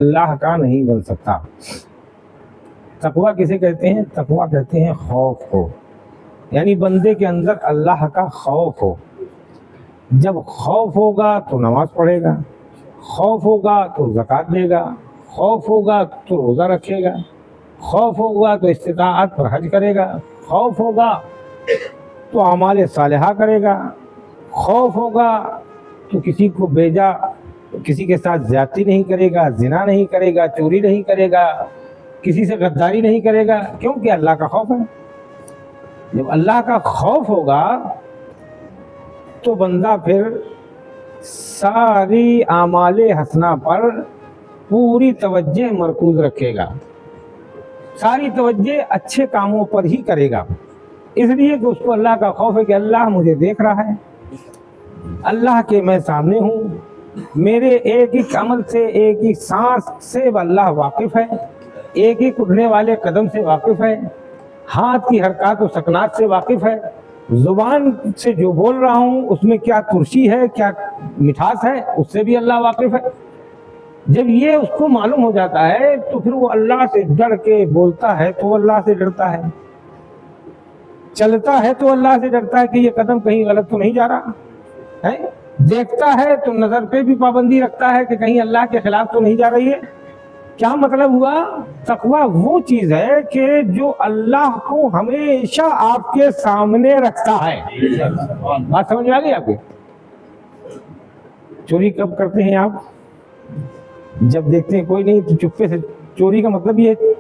اللہ کا نہیں بن سکتا۔ تقویٰ کسے کہتے ہیں؟ تقویٰ کہتے ہیں خوف کو، یعنی بندے کے اندر اللہ کا خوف ہو۔ جب خوف ہوگا تو نماز پڑھے گا، خوف ہوگا تو زکوٰۃ دے گا، خوف ہوگا تو روزہ رکھے گا، خوف ہوگا تو استطاعت پر حج کرے گا، خوف ہوگا تو اعمال صالحہ کرے گا، خوف ہوگا تو کسی کو بیجا کسی کے ساتھ زیادتی نہیں کرے گا، زنا نہیں کرے گا، چوری نہیں کرے گا، کسی سے غداری نہیں کرے گا، کیونکہ اللہ کا خوف ہے۔ جب اللہ کا خوف ہوگا تو بندہ پھر ساری اعمال حسنہ پر پوری توجہ مرکوز رکھے گا، ساری توجہ اچھے کاموں پر ہی کرے گا، اس لیے کہ اس کو اللہ کا خوف ہے کہ اللہ مجھے دیکھ رہا ہے، اللہ کے میں سامنے ہوں، میرے ایک ایک عمل سے، ایک ایک سانس سے اللہ واقف ہے، ایک ایک اٹھنے والے قدم سے واقف ہے، ہاتھ کی حرکات و سکنات سے واقف ہے، زبان سے جو بول رہا ہوں اس میں کیا ترشی ہے، کیا مٹھاس ہے، اس سے بھی اللہ واقف ہے۔ جب یہ اس کو معلوم ہو جاتا ہے تو پھر وہ اللہ سے ڈر کے بولتا ہے تو وہ اللہ سے ڈرتا ہے، چلتا ہے تو اللہ سے ڈرتا ہے کہ یہ قدم کہیں غلط تو نہیں جا رہا ہے، دیکھتا ہے تو نظر پہ بھی پابندی رکھتا ہے کہ کہیں اللہ کے خلاف تو نہیں جا رہی ہے۔ کیا مطلب ہوا؟ تقویٰ وہ چیز ہے کہ جو اللہ کو ہمیشہ آپ کے سامنے رکھتا ہے۔ بات سمجھ میں آ گئی آپ کو؟ چوری کب کرتے ہیں آپ؟ جب دیکھتے ہیں کوئی نہیں تو چپے سے۔ چوری کا مطلب یہ ہے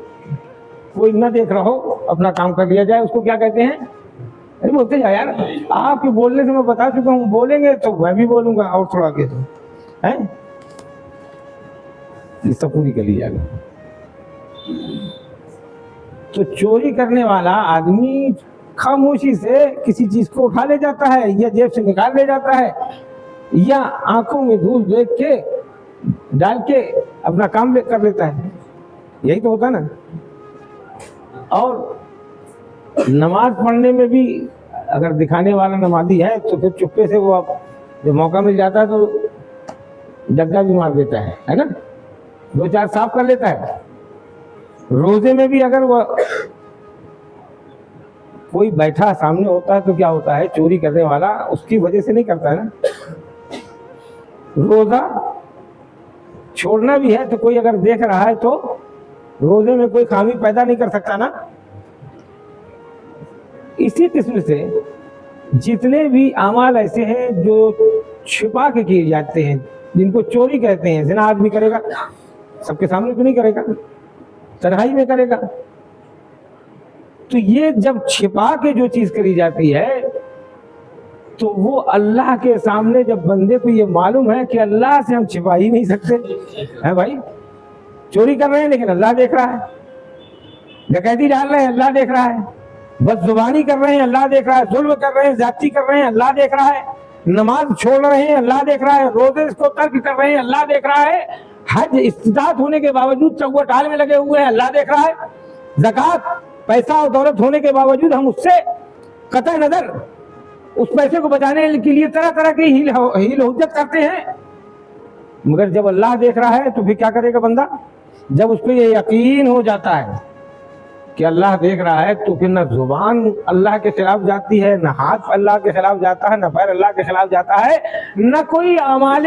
کوئی نہ دیکھ رہا ہو، اپنا کام کر لیا جائے، اس کو کیا کہتے ہیں؟ ارے بولتے جا یار، آپ کے بولنے سے میں بتا چکا ہوں، بولیں گے تو میں بھی بولوں گا اور تھوڑا کے ہے یہ سب پوری کر لی جائے گا۔ تو چوری کرنے والا آدمی خاموشی سے کسی چیز کو اٹھا لے جاتا ہے، یا جیب سے نکال لے جاتا ہے، یا آنکھوں میں دھول دیکھ کے ڈال کے اپنا کام کر لیتا ہے، یہی تو ہوتا ہے نا۔ اور نماز پڑھنے میں بھی اگر دکھانے والا نمازی ہے تو پھر چپے سے وہ جب موقع مل جاتا ہے تو ڈگا بھی مار دیتا ہے نا، دو چار صاف کر لیتا ہے۔ روزے میں بھی اگر وہ کوئی بیٹھا سامنے ہوتا ہے تو کیا ہوتا ہے، چوری کرنے والا اس کی وجہ سے نہیں کرتا ہے نا۔ روزہ چھوڑنا بھی ہے تو کوئی اگر دیکھ رہا ہے تو روزے میں کوئی خامی پیدا نہیں کر سکتا نا۔ اسی قسم سے جتنے بھی اعمال ایسے ہیں جو چھپا کے کیے جاتے ہیں، جن کو چوری کہتے ہیں، زنا آدمی کرے گا سب کے سامنے تو نہیں کرے گا، تنہائی میں کرے گا۔ تو یہ جب چھپا کے جو چیز کری جاتی ہے تو وہ اللہ کے سامنے جب بندے کو یہ معلوم ہے کہ اللہ سے ہم چھپا ہی نہیں سکتے ہے بھائی، چوری کر رہے ہیں لیکن اللہ دیکھ رہا ہے، ڈکیتی ڈال رہے ہیں اللہ دیکھ رہا ہے، بد زبانی کر رہے ہیں اللہ دیکھ رہا ہے، ظلم کر رہے ہیں، زیادتی کر رہے ہیں اللہ دیکھ رہا ہے، نماز چھوڑ رہے ہیں اللہ دیکھ رہا ہے، روزے اس کو ترک کر رہے ہیں اللہ دیکھ رہا ہے، حج استطاعت ہونے کے باوجود چوہ ٹال میں لگے ہوئے ہیں اللہ دیکھ رہا ہے، زکوٰۃ پیسہ اور دولت ہونے کے باوجود ہم اس سے قطع نظر اس پیسے کو بچانے کے لیے طرح طرح کی ہیل حجت کرتے ہیں، مگر جب اللہ دیکھ رہا ہے تو پھر کیا کرے گا بندہ؟ جب اس کو یہ یقین ہو جاتا ہے کہ اللہ دیکھ رہا ہے تو پھر نہ زبان اللہ کے خلاف جاتی ہے، نہ ہاتھ اللہ کے خلاف جاتا ہے، نہ پیر اللہ کے خلاف جاتا ہے، نہ کوئی اعمال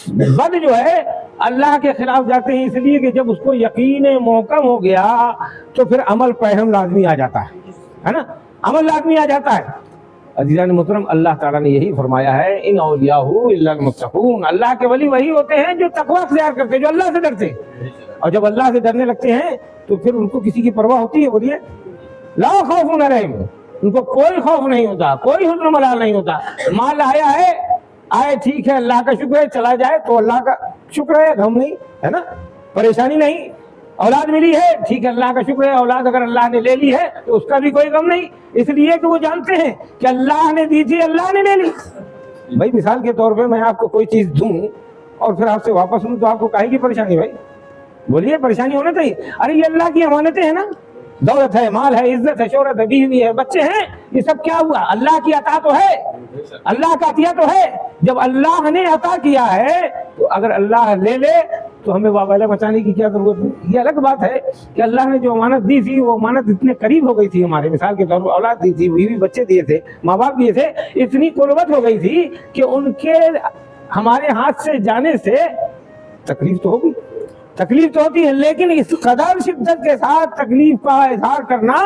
بد جو ہے اللہ کے خلاف جاتے ہیں، اس لیے کہ جب اس کو یقین محکم ہو گیا تو پھر عمل پیہم لازمی آ جاتا ہے نا، عمل لازمی آ جاتا ہے۔ عزیزان محترم، اللہ تعالیٰ نے یہی فرمایا ہے ان اولیاء الا المتقون، اللہ کے ولی وہی ہوتے ہیں جو تقویٰ اختیار کرتے ہیں، جو اللہ سے ڈرتے ہیں، اور جب اللہ سے ڈرنے لگتے ہیں تو پھر ان کو کسی کی پرواہ ہوتی ہے؟ بولیے، لا خوف علیہم، ان کو کوئی خوف نہیں ہوتا، کوئی حزن و ملال نہیں ہوتا۔ مال آیا ہے، آئے ٹھیک ہے اللہ کا شکر ہے، چلا جائے تو اللہ کا شکر ہے، غم نہیں ہے نا، پریشانی نہیں، اولاد ملی ہے ٹھیک ہے اللہ کا شکر ہے، اولاد اگر اللہ نے لے لی ہے تو اس کا بھی کوئی غم نہیں، اس لیے کہ وہ جانتے ہیں کہ اللہ نے دی تھی اللہ نے لے لی۔ بھائی مثال کے طور پہ میں آپ کو کوئی چیز دوں اور پھر آپ سے واپس لوں تو آپ کو کاہے کی پریشانی؟ بھائی بولیے، پریشانی ہونا چاہیے۔ ارے یہ اللہ کی امانتیں ہیں نا، دولت ہے، مال ہے، عزت ہے، شہرت ہے، بیوی ہے، بچے ہیں، یہ سب کیا ہوا؟ اللہ کی عطا تو ہے، اللہ کا عطیہ تو ہے۔ جب اللہ نے عطا کیا ہے تو اگر اللہ لے لے تو ہمیں واویلا مچانے کی کیا ضرورت ہے؟ یہ الگ بات ہے کہ اللہ نے جو امانت دی تھی وہ امانت اتنے قریب ہو گئی تھی ہمارے، مثال کے طور پر اولاد دی تھی، بیوی بچے دیے تھے، ماں باپ دیے تھے، اتنی قربت ہو گئی تھی کہ ان کے ہمارے ہاتھ سے جانے سے تکلیف تو ہوگی، تکلیف تو ہوتی ہے، لیکن اس قدر شدت کے ساتھ تکلیف کا اظہار کرنا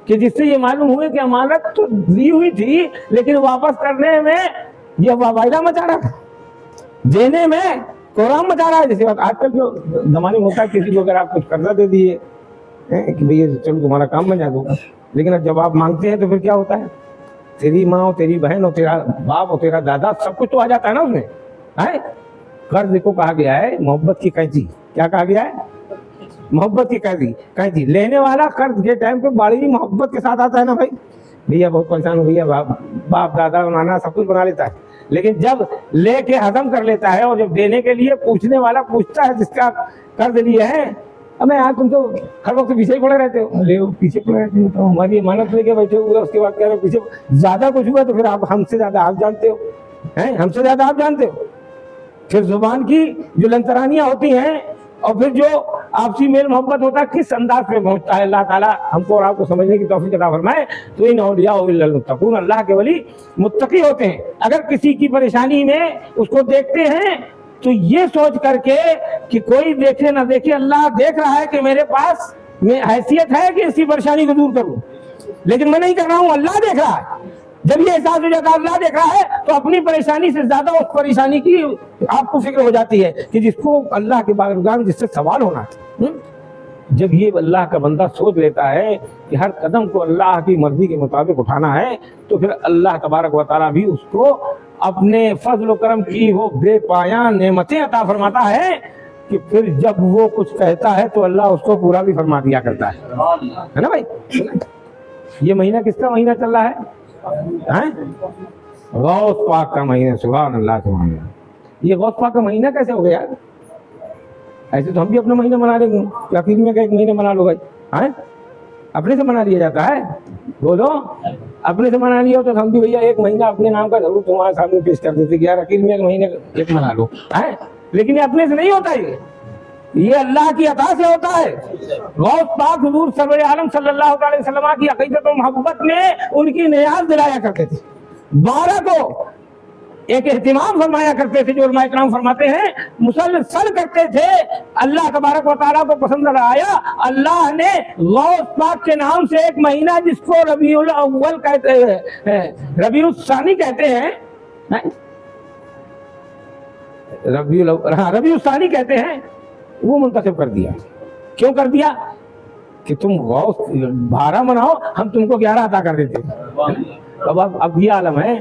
کہ جس سے یہ معلوم ہوئے کہ امانت تو دی ہوئی تھی لیکن واپس کرنے میں یہ واویلا مچا رہا تھا، دینے میں کوہرام مچا رہا ہے۔ جیسے آج کل جو زمانے میں ہوتا ہے کسی کو اگر آپ کچھ قرضہ دے دیے کہ بھئی چلو تمہارا کام بن جا دوں گا، لیکن اب جب آپ مانگتے ہیں تو پھر کیا ہوتا ہے؟ تیری ماں ہو، تیری بہن ہو، تیرا باپ ہو، تیرا دادا، سب کچھ تو آ جاتا ہے نا اس میں۔ قرض کو کہا گیا ہے محبت کی قینچی، کیا کہا گیا ہے؟ محبت کی قینچی۔ لینے والا قرض کے ٹائم پہ بڑی محبت کے ساتھ آتا ہے نا، بھائی بھیا بہت پریشان ہو، بھیا باپ دادا نانا سب کچھ بنا لیتا ہے، لیکن جب لے کے ہضم کر لیتا ہے اور جب دینے کے لیے پوچھنے والا پوچھتا ہے جس کا قرض لیا ہے، اب میں تم تو ہر وقت پیچھے ہی پڑے رہتے ہو، لے پیچھے پڑے رہتے ہو تو ہماری امانت لے کے بیٹھے ہوئے، اس کے بعد کہہ رہے پیچھے زیادہ کچھ ہوا تو پھر آپ ہم سے زیادہ آپ جانتے ہو، ہم سے زیادہ آپ جانتے ہو۔ پھر زبان کی جو لنترانیاں ہوتی ہیں اور پھر جو آپسی میل محبت ہوتا ہے کس انداز پہ پہنچتا ہے، اللہ تعالیٰ ہم کو اور آپ کو سمجھنے کی توفیق عطا فرمائے۔ تو ان اولیاء الا المتقون، اللہ کے ولی متقی ہوتے ہیں۔ اگر کسی کی پریشانی میں اس کو دیکھتے ہیں تو یہ سوچ کر کے کہ کوئی دیکھے نہ دیکھے، اللہ دیکھ رہا ہے کہ میرے پاس میں حیثیت ہے کہ اس کی پریشانی کو دور کروں، لیکن میں نہیں کر رہا ہوں، اللہ دیکھ رہا ہے۔ جب یہ احساس ہو جاتا ہے اللہ دیکھ رہا ہے تو اپنی پریشانی سے زیادہ اس پریشانی کی آپ کو فکر ہو جاتی ہے کہ جس کو اللہ کے بارگاہ میں جس سے سوال ہونا ہے۔ جب یہ اللہ کا بندہ سوچ لیتا ہے کہ ہر قدم کو اللہ کی مرضی کے مطابق اٹھانا ہے تو پھر اللہ تبارک و تعالیٰ بھی اس کو اپنے فضل و کرم کی وہ بے پایاں نعمتیں عطا فرماتا ہے کہ پھر جب وہ کچھ کہتا ہے تو اللہ اس کو پورا بھی فرما دیا کرتا ہے نا بھائی۔ یہ مہینہ کس کا مہینہ چل رہا ہے؟ غوث پاک کا مہینہ، سبحان اللہ سبحان اللہ۔ یہ غوث پاک کا مہینہ کیسے ہو گیا؟ ایسے تو ہم بھی اپنا مہینہ منا لیں گے، کیا پھر میں ایک مہینہ منا لو بھائی، اپنے سے منا لیا جاتا ہے؟ بولو اپنے سے منا لیا تو ہم بھی بھیا ایک مہینہ اپنے نام کا ضرور تمہارے سامنے پیش کر دیتے کہ یار اکیل میں ایک مہینے ایک منا لو، لیکن یہ اپنے سے نہیں ہوتا، یہ اللہ کی عطا سے ہوتا ہے۔ غوث پاک حضور سرور عالم صلی اللہ علیہ وسلم کی عقیدت و محبت میں ان کی نیاز دلایا کرتے تھے، 12 کو ایک اہتمام فرمایا کرتے تھے، جو علماء کرام فرماتے ہیں مسلسل کرتے تھے۔ اللہ تبارک و تعالیٰ کو پسند آیا، اللہ نے غوث پاک کے نام سے ایک مہینہ جس کو ربیع الاول کہتے ہیں، ربیع الثانی کہتے ہیں، ربیع الثانی کہتے ہیں، وہ منتخب کر دیا۔ کیوں کر دیا؟ کہ تم غوث 12 مناؤ، ہم تم کو 11 عطا کر دیتے۔ اب یہ عالم ہے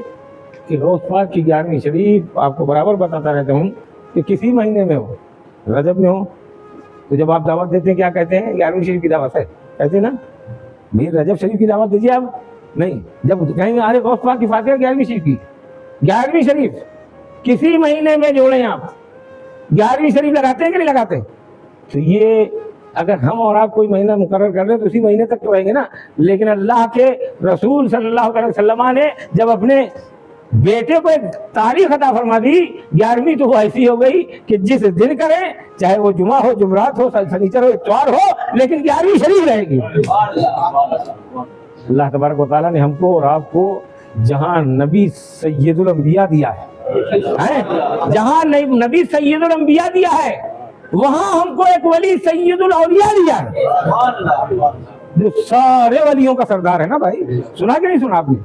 کہ غوث پاک کی 11ویں شریف آپ کو برابر بتاتا رہتا ہوں کہ کسی مہینے میں ہو، رجب میں ہو، تو جب آپ دعوت دیتے ہیں کیا کہتے ہیں؟ 11ویں شریف کی دعوت ہے، کہتے ہیں نا بھائی رجب شریف کی دعوت دیجیے آپ، نہیں جب کہیں گے ارے غوث پاک کی فاتحہ 11ویں شریف کی، 11ویں شریف کسی مہینے میں جوڑیں آپ، 11ویں شریف لگاتے ہیں کہ نہیں لگاتے؟ تو یہ اگر ہم اور آپ کوئی مہینہ مقرر کر لیں تو اسی مہینے تک تو رہیں گے نا، لیکن اللہ کے رسول صلی اللہ علیہ وسلم نے جب اپنے بیٹے کو ایک تاریخ عطا فرما دی، 11ویں تو وہ ایسی ہو گئی کہ جس دن کریں چاہے وہ جمعہ ہو، جمعرات ہو، سنیچر ہو، اتوار ہو، لیکن 11ویں شریف رہے گی۔ اللہ تبارک و تعالیٰ نے ہم کو اور آپ کو جہاں نبی سید الانبیاء دیا ہے، جہاں نبی سید الانبیاء دیا ہے وہاں ہم کو ایک ولی سید الاولیاء دیا ہے، جو سارے ولیوں کا سردار ہے نا بھائی۔ سنا کہ نہیں سنا آپ نے؟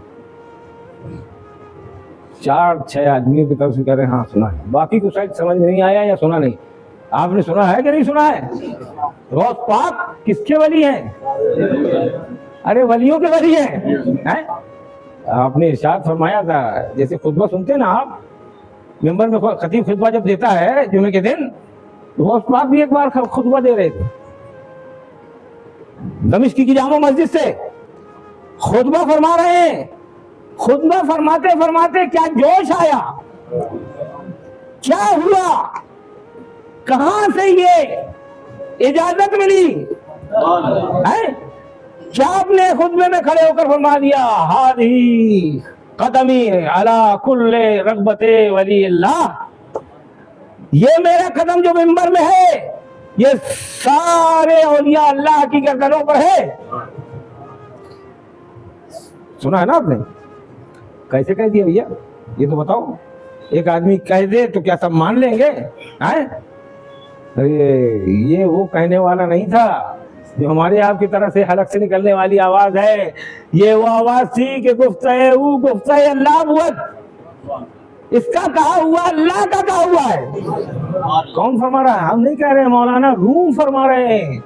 4-6 آدمیوں کی طرف سے کہہ رہے ہیں ہاں سنا ہے، باقی کو شاید سمجھ نہیں آیا یا سنا نہیں۔ آپ نے سنا ہے کہ نہیں سنا ہے؟ غوث پاک کس کے ولی ہیں؟ ارے ولیوں کے ولی ہیں۔ آپ نے ارشاد فرمایا تھا، جیسے خطبہ سنتے نا آپ، ممبر میں خطیب خطبہ جب دیتا ہے جمعے کے دن، غوث پاک بھی ایک بار خطبہ دے رہے تھے دمشق کی جامع مسجد سے، خطبہ فرما رہے ہیں، خطبہ فرماتے فرماتے کیا جوش آیا، کیا ہوا، کہاں سے یہ اجازت ملی، کیا اپنے خطبے میں کھڑے ہو کر فرما دیا ہادی قدمی علی کل رغبت ولی اللہ، یہ میرا قدم جو منبر میں ہے یہ سارے اولیاء اللہ کی گردنوں پر ہے. سنا ہے نا آپ نے؟ کیسے کہہ دیا بھیا یہ تو بتاؤ. ایک آدمی کہہ دے تو کیا سب مان لیں گے؟ یہ وہ کہنے والا نہیں تھا جو ہمارے آپ کی طرف سے حلق سے نکلنے والی آواز ہے. یہ وہ آواز تھی کہ گفتہ اللہ بود. اس کا کہا ہوا اللہ کا کہا ہوا ہے. کون فرما رہا ہے؟ ہم نہیں کہہ رہے ہیں، مولانا روم فرما رہے ہیں.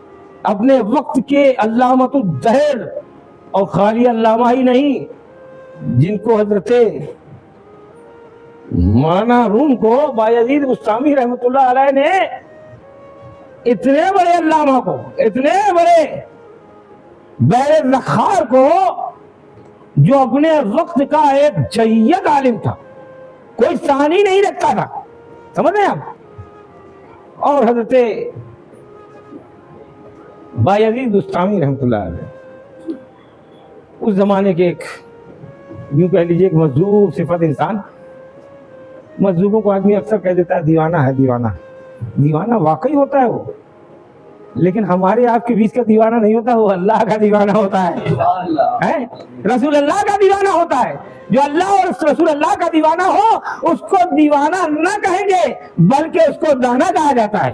اپنے وقت کے علامۃ الدہر اور خالی علامہ ہی نہیں، جن کو حضرت مولانا روم کو بایزید بستامی رحمۃ اللہ علیہ نے اتنے بڑے علامہ کو، اتنے بڑے بیر زخار کو، جو اپنے وقت کا ایک جید عالم تھا، کوئی ثانی نہیں رکھتا تھا، سمجھ رہے ہیں آپ؟ اور حضرت بایزید بستامی رحمۃ اللہ علیہ اس زمانے کے ایک، یوں کہہ لیجیے ایک مجذوب صفت انسان. مجذوبوں کو آدمی اکثر کہہ دیتا ہے دیوانہ ہے. دیوانہ واقعی ہوتا ہے وہ، لیکن ہمارے آپ کے بیچ کا دیوانہ نہیں ہوتا، وہ اللہ کا دیوانہ ہوتا ہے، رسول اللہ کا دیوانہ ہوتا ہے. جو اللہ اور رسول اللہ کا دیوانہ ہو اس کو دیوانہ نہ کہیں گے بلکہ اس کو دانا کہا جاتا ہے.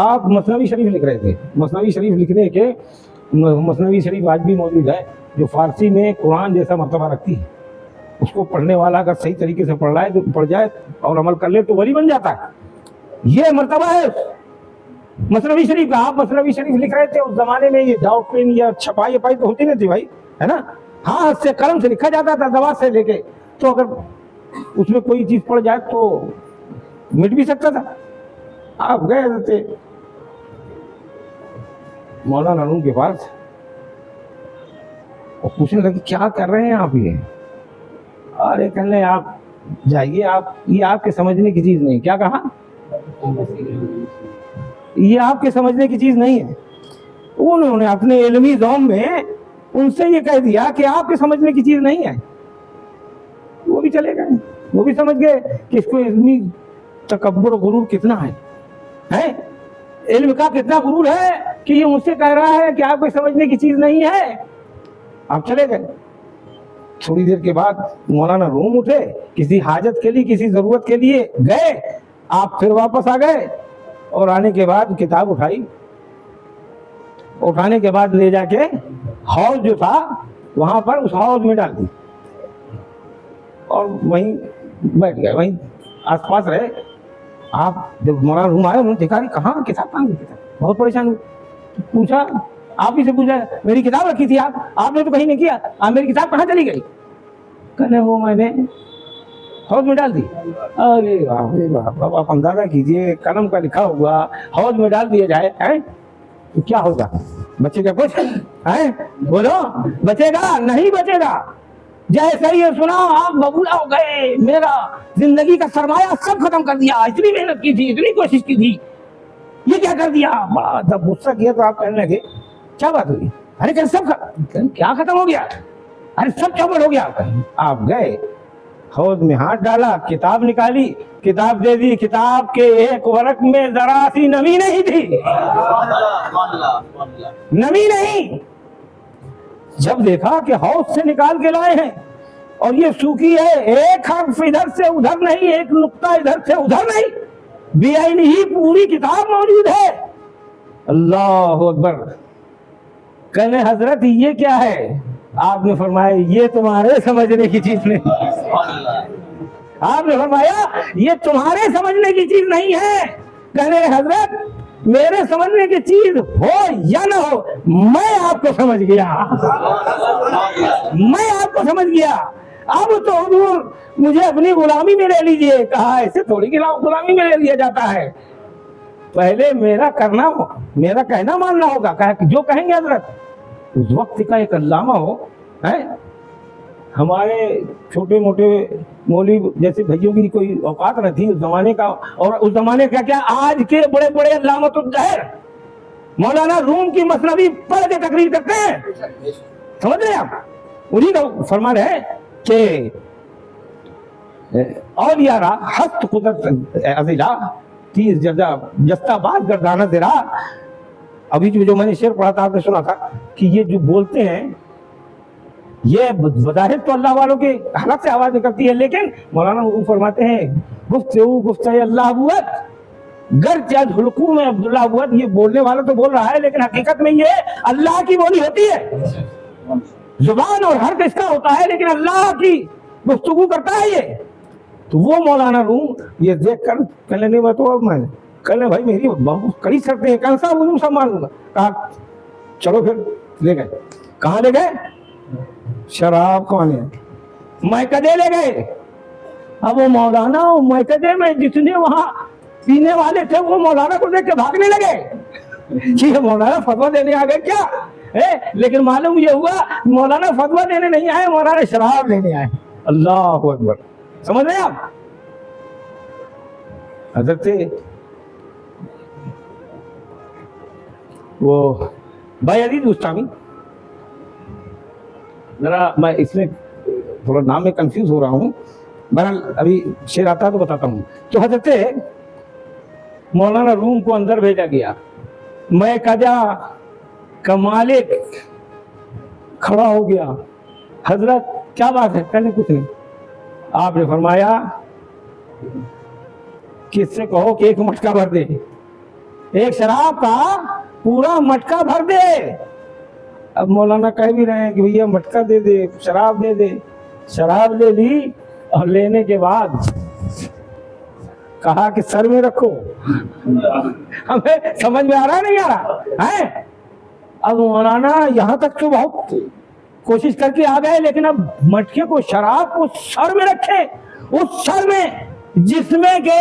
آپ مثنوی شریف لکھ رہے تھے. مثنوی شریف لکھنے کے، مثنوی شریف آج بھی موجود ہے جو فارسی میں قرآن جیسا مرتبہ رکھتی ہے. اس کو پڑھنے والا اگر صحیح طریقے سے پڑھ رہا ہے تو پڑھ جائے اور عمل کر لے تو ولی بن جاتا ہے. یہ مرتبہ ہے مثنوی شریف کا. آپ مثنوی شریف لکھ رہے تھے اس زمانے میں یہ ڈاؤٹ پین یا چھپائی تو ہوتی نہیں تھی بھائی، ہے نا. ہاتھ سے قلم سے لکھا جاتا تھا دوا سے لے کے، تو اگر اس میں کوئی چیز پڑ جائے تو مٹ بھی سکتا تھا. آپ گئے تھے مولانا روم کے پاس اور پوچھنے لگے کیا کر رہے ہیں آپ؟ یہ ارے کہنے آپ جائیے، آپ یہ آپ کے سمجھنے کی چیز نہیں. کیا کہا؟ یہ آپ کے سمجھنے کی چیز نہیں ہے. انہوں نے اپنے علمی ذوق میں ان سے یہ کہہ دیا کہ آپ کے سمجھنے کی چیز نہیں ہے. وہ بھی چلے گئے، وہ بھی سمجھ گئے کہ اس کو علمی تکبر و غرور کتنا ہے، علم کا کتنا غرور ہے کہ یہ مجھ سے کہہ رہا ہے کہ آپ کو سمجھنے کی چیز نہیں ہے. آپ چلے گئے. تھوڑی دیر کے بعد مولانا روم اٹھے، کسی حاجت کے لیے، کسی ضرورت کے لیے گئے. آپ پھر واپس آ گئے اور آنے کے بعد کتاب اٹھائی. اٹھانے کے بعد لے جا کے حوض جو تھا وہاں پر اس حوض میں ڈال دی اور وہیں بیٹھ گئے، وہیں آس پاس رہے. آپ جب مولانا روم آئے انہوں نے دیکھا کہاں کتاب، کہاں کی کتاب؟ بہت پریشان ہوئے. پوچھا، آپ ہی سے پوچھا میری کتاب رکھی تھی آپ نے تو کہیں نہیں کیا، میری کتاب کہاں چلی گئی؟ کہنے وہ میں نے حوض میں ڈال دی. ارے باپ، آپ اندازہ کیجئے قلم کا لکھا ہوا حوض میں ڈال دیا جائے تو کیا ہوگا؟ بچے گا کچھ؟ بولو بچے گا؟ نہیں بچے گا. جیسے یہ سنا آپ ببولا ہو گئے، میرا زندگی کا سرمایہ سب ختم کر دیا، اتنی محنت کی تھی، اتنی کوشش کی تھی، یہ کیا کر دیا؟ جب غصہ کیا تو آپ کہنے لگے کیا بات ہوئی؟ ارے کہ سب کیا ختم ہو گیا؟ ارے سب چوپٹ ہو گیا. آپ گئے حوض میں ہاتھ ڈالا، کتاب نکالی، کتاب دے دی. کتاب کے ایک ورق میں ذرا سی نمی نہیں تھی، نمی نہیں. جب دیکھا کہ حوض سے نکال کے لائے ہیں اور یہ سوکھی ہے، ایک حرف ادھر سے ادھر نہیں، ایک نقطہ ادھر سے ادھر نہیں، بے عین ہی پوری کتاب موجود ہے. اللہ اکبر. کہنے حضرت یہ کیا ہے؟ آپ نے فرمایا یہ تمہارے سمجھنے کی چیز نہیں. آپ نے فرمایا یہ تمہارے سمجھنے کی چیز نہیں ہے. کہنے حضرت میرے سمجھنے کی چیز ہو یا نہ ہو میں آپ کو سمجھ گیا، میں آپ کو سمجھ گیا. اب تو حضور مجھے اپنی غلامی میں لے لیجئے. کہا ایسے تھوڑی غلامی میں لے لیا جاتا ہے، پہلے میرا کہنا ماننا ہوگا. کہا کہ جو کہیں گے حضرت. اس وقت کا ایک علامہ ہو، ہمارے چھوٹے موٹے مولوی جیسے بھائیوں کی کوئی اوقات نہ تھی اس زمانے کا. اور اس زمانے کا کیا، آج کے بڑے بڑے علامۃ الدہر مولانا روم کی مثنوی پڑھ کے تقریر کرتے ہیں. سمجھ رہے ہیں آپ؟ انہیں کا فرمان ہے کہ اولیاء را ہست قدرت عزیلا تیز جستا باز گردانہ ذرا. ابھی جو میں نے شعر پڑھا تھا آپ نے سنا تھا کہ یہ جو بولتے ہیں یہ بظاہر تو اللہ والوں کے حلق سے آواز نکلتی ہے، لیکن مولانا وہ فرماتے ہیں گفتگو اللہ بوت گرچہ حلقوں میں عبداللہ بوت، یہ بولنے والا تو بول رہا ہے لیکن حقیقت میں یہ اللہ کی بولی ہوتی ہے. زبان اور حرف اس کا ہوتا ہے لیکن اللہ کی گفتگو کرتا ہے یہ. تو وہ مولانا روم یہ دیکھ کر کہنے نہیں بتاؤ اب میں کہنے بھائی میری بہت کڑی شرطیں ہیں، کون سا علوم سب مانوں گا. کہا چلو پھر لے گئے. کہاں لے گئے؟ شراب کھانے میکدے لے گئے. اب وہ مولانا میکدے میں جتنے وہاں پینے والے تھے وہ مولانا کو دیکھ کے بھاگنے لگے کہ مولانا فتویٰ دینے آ گئے کیا. لیکن معلوم یہ ہوا مولانا فتویٰ دینے نہیں آئے، مولانا شراب لینے آئے. اللہ اکبر. سمجھ رہے آپ؟ حضرت وہ بھائی عزیز مستامی، ذرا میں اس میں تھوڑا نام میں کنفیوز ہو رہا ہوں، بہرحال ابھی شعر آتا تو بتاتا ہوں. تو حضرت مولانا روم کو اندر بھیجا گیا. میں کجا کا مالک کھڑا ہو گیا. حضرت کیا بات ہے؟ کہنے کچھ نہیں. آپ نے فرمایا کس سے کہو کہ ایک مٹکا بھر دے، ایک شراب کا پورا مٹکا بھر دے. اب مولانا کہہ بھی رہے ہیں کہ بھیا مٹکا دے دے، شراب دے دے. شراب لے لی اور لینے کے بعد کہا کہ سر میں رکھو. ہمیں سمجھ میں آ رہا نہیں آ رہا ہے؟ اب مولانا یہاں تک تو بہت کوشش کر کے آ گئے لیکن اب مٹکے کو شراب کو سر میں رکھے، اس سر میں جس میں کہ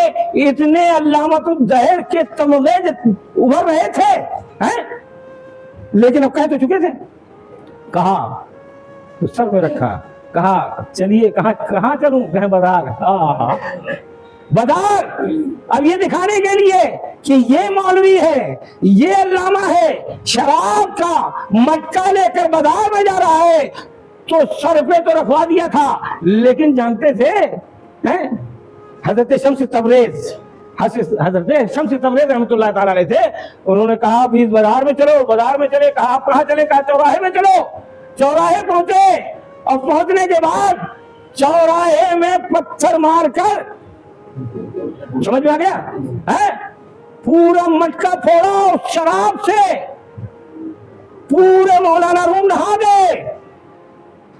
اتنے علامت الظاہر کے تمغے ابھر رہے تھے لیکن اب کہہ تو چکے تھے. کہا تو سر میں رکھا. کہا چلیے کہاں چلوں؟ کہیں بازار. بازار اب یہ دکھانے کے لیے کہ یہ مولوی ہے، یہ علامہ ہے، شراب کا مٹکا لے کر بازار میں جا رہا ہے تو سر پہ تو رکھوا دیا تھا. لیکن جانتے تھے حضرت شمس تبریز رحمۃ اللہ تعالیٰ علیہ تھے. انہوں نے کہا بھی بازار میں چلو. بازار میں چلے. کہا آپ کہاں چلے؟ کہا چوراہے میں چلو. چوراہے پہنچے اور پہنچنے کے بعد چوراہے میں پتھر مار کر، سمجھ میں آ گیا، پورا مٹکا پھوڑا اور شراب سے پورے مولانا روم نہا گئے.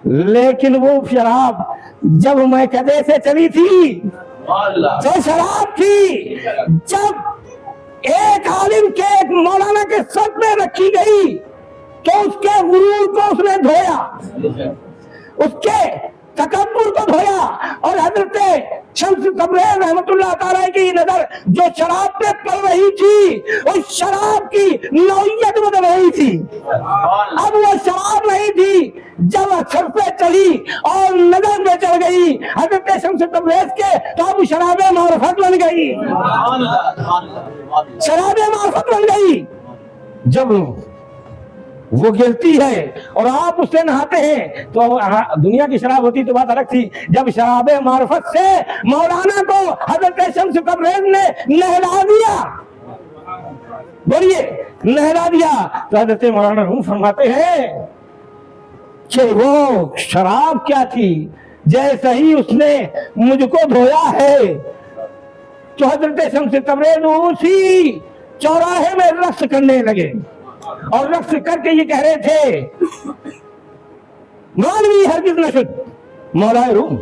لیکن وہ شراب جب میکدے سے چلی تھی جو شراب تھی، جب ایک عالم کے ایک مولانا کے سر پہ رکھی گئی تو اس کے غرور کو اس نے دھویا، اس کے تکبر کو دھویا. اور حضرت شمس تبریز رحمت اللہ تعالیٰ کی نظر جو شراب پہ پڑ رہی تھی اس شراب کی نوعیت بدل رہی تھی. اب وہ شراب نہیں تھی، جب سر پہ چلی اور نظر پہ چڑھ گئی حضرت شمس تبریز کے تو اب شراب معرفت بن گئی. شراب معرفت بن گئی. جب وہ گرتی ہے اور آپ اس سے نہاتے ہیں تو دنیا کی شراب ہوتی تو بات الگ تھی. جب شراب معرفت سے مولانا کو حضرت شمس تبریز نے نہلا دیا، بولیے نہلا دیا، تو حضرت مولانا روم فرماتے ہیں کہ وہ شراب کیا تھی، جیسا ہی اس نے مجھ کو دھویا ہے تو حضرت شمس تبریز اسی چوراہے میں رقص کرنے لگے. اور رقص کر کے یہ کہہ رہے تھے مولوی ہرگز نہ شد مولا روم،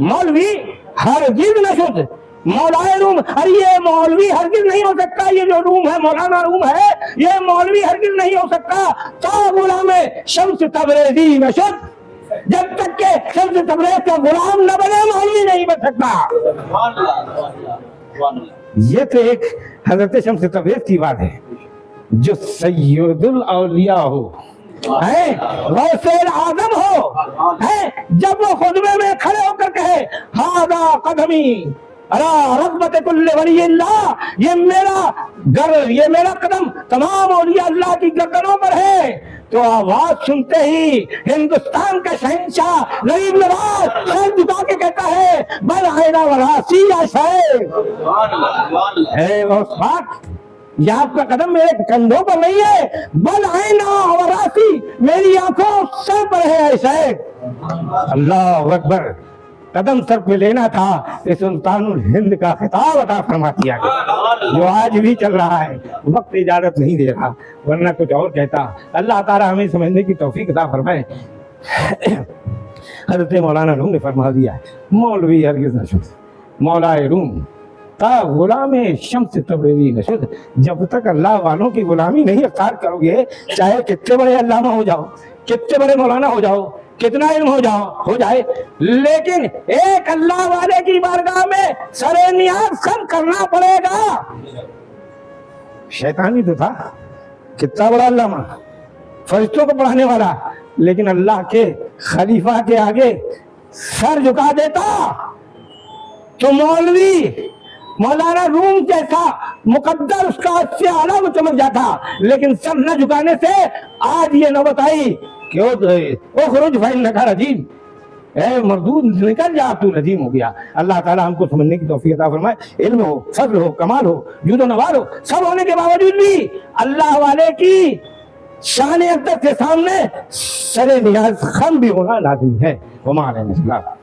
مولوی ہرگز نہ شد مولا روم. ارے یہ مولوی ہرگز نہیں ہو سکتا، یہ جو روم ہے مولانا روم ہے یہ مولوی ہرگز نہیں ہو سکتا تا غلام شمس تبریزی نہ شد. جب تک کہ شمس تبریز کا غلام نہ بنے مولوی نہیں بن سکتا. یہ تو ایک حضرت شمس تبریز کی بات ہے جو سید الاولیاء ہو، غوث اعظم ہو، جب وہ خطبے میں کھڑے ہو کر کہے ہذا قدمی علی رغبت کل ولی اللہ، یہ میرا قدم تمام اولیاء اللہ کی گردنوں پر ہے، تو آواز سنتے ہی ہندوستان کا شہنشاہ غریب نواز سر جھکا کے کہتا ہے بل آئینہ وراسی یا شاعر، اے غوث پاک یہ آپ کا قدم میرے کندھوں پر نہیں ہے، بل آئینہ وراسی میری آنکھوں سر پر ہے اے شاعر۔ اللہ اکبر، قدم سر پہ لینا تھا کہ سلطان الہند کا خطاب عطا فرما دیا گیا جو آج بھی چل رہا ہے، وقت اجازت نہیں دے رہا ورنہ کچھ اور کہتا۔ اللہ تعالیٰ ہمیں سمجھنے کی توفیق عطا فرمائے۔ حضرت مولانا روم نے فرما دیا مولوی ہرگز نہ شد مولائے روم تا غلام شمس تبریزی نہ شد۔ جب تک اللہ والوں کی غلامی نہیں اختیار کرو گے، چاہے کتنے بڑے علامہ ہو جاؤ، کتنے بڑے مولانا ہو جاؤ، کتنا علم ہو جائے، لیکن ایک اللہ والے کی بارگاہ میں سر نیاز خم کرنا پڑے گا۔ شیطانی تو تھا، کتنا بڑا علامہ، فرشتوں کو پڑھانے والا، لیکن اللہ کے خلیفہ کے آگے سر جھکا دیتا تو مولوی مولانا روم جیسا مقدر اس کا اس سے اعلیٰ وہ چمک جاتا، لیکن سر نہ جھکانے سے آج یہ نوبت آئی کہ او خروج فإنک رجیم، اے مردود نکل جا، تو رجیم ہو گیا۔ اللہ تعالیٰ ہم کو سمجھنے کی توفیق عطا فرمائے۔ علم ہو، فضل ہو، کمال ہو، جود و نوال ہو، سب ہونے کے باوجود بھی اللہ والے کی شان اقدس کے سامنے سر نیاز خم بھی ہونا لازمی ہے۔ وما علینا السلام۔